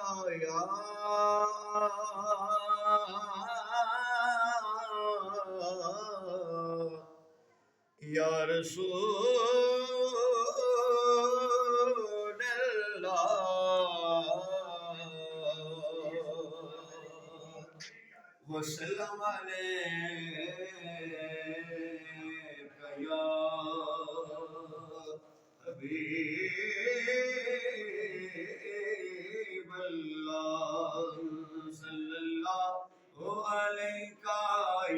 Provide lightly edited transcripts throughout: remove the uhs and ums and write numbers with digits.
या या रसूल अल्लाह वसल्लम अलैका या हबीब अल्लाह सल्लल्लाहु अलैका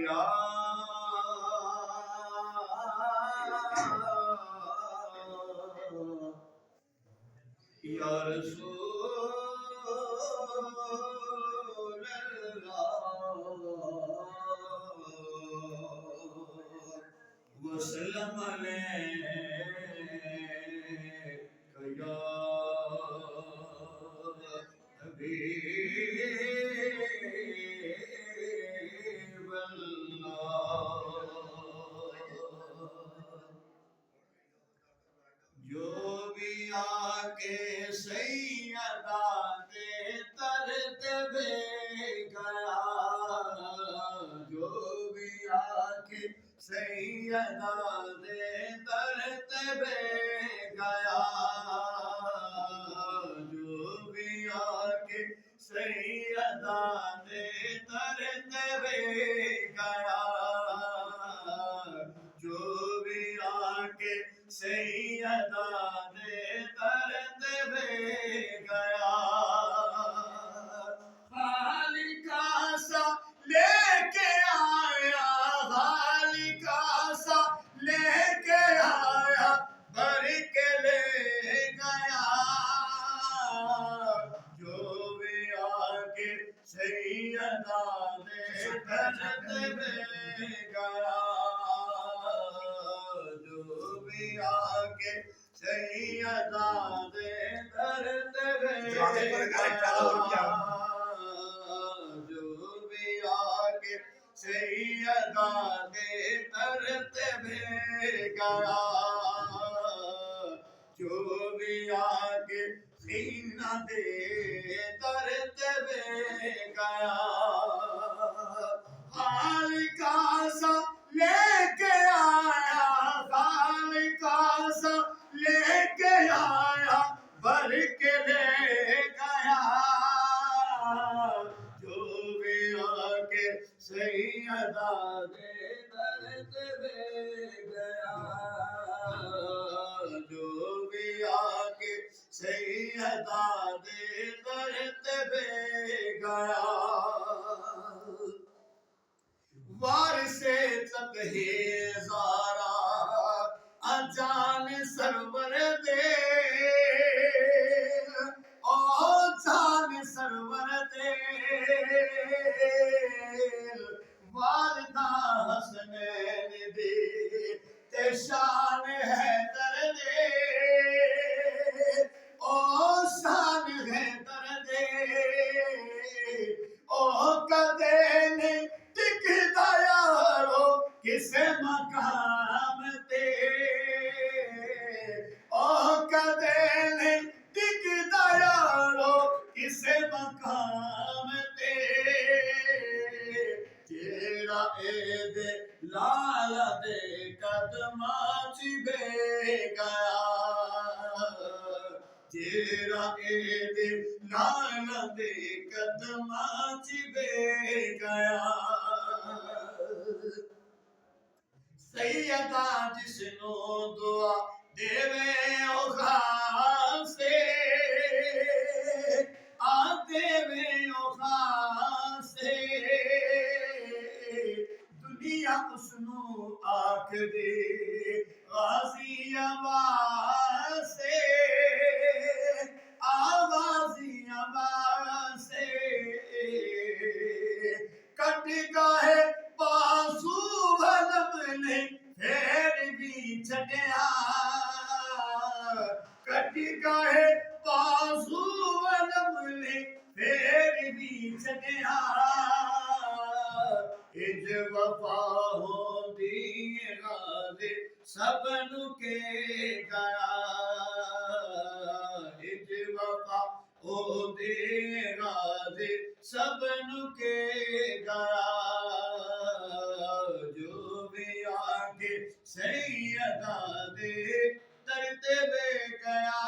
या या रसूल अल्लाह वसल्लम अलैका या हबीब अल्लाह जो भी आके सैयदा दे तरतबे गया जो भी आके सैयदा दे तरतबे गया जो भी आके सैयदा दे तरतबे गया जो भी आके सैयदा दे तरतबे गया खालिका सा लेके आया खालिका सा लेके आया भर के ले गया जो भी आके सैयदा दे तरतबे गया आके सैयदा दे तरतबे जो भी आके सैयदा दे तरतबे गया जो भी आके सीना दे तरतबे गया खालिका सा लेके आया खालिका सा लेके आया भर के ले गया जो भी आके सैयदा दे तरतबे गया जो भी आके सैयदा दे तरतबे गया वारिसे तकहे ज़ारा अजान सरवर दे ओ जान सरवर दे वालिदा हसनैन दे ते शान हैदर दे ओ शान हैदर दे ओ कदे नहीं टिकदा यारो किसे मकाम ते ओ कदे नहीं टिकदा यारो किसे मकाम ते जेड़ा एदे लाला दे कदमां च बे गया जेड़ा एदे लाला दे कदमां च बे गया सैयदा जिसनो दुआ देवे ओ खासे आ देवे ओ खासे दुनिया उसनो आख दे गाजी आवासे आवाजी आवासे कट गए बासु भलम ने फिर भी छड़िया कट गए बासु भलम ने फिर भी छड़िया इज वफा होंदी गाज़े सबनु के गया इज वफा होंदी गाजे सबनु के गया जो भी आके सैयदा दे तरते बे गया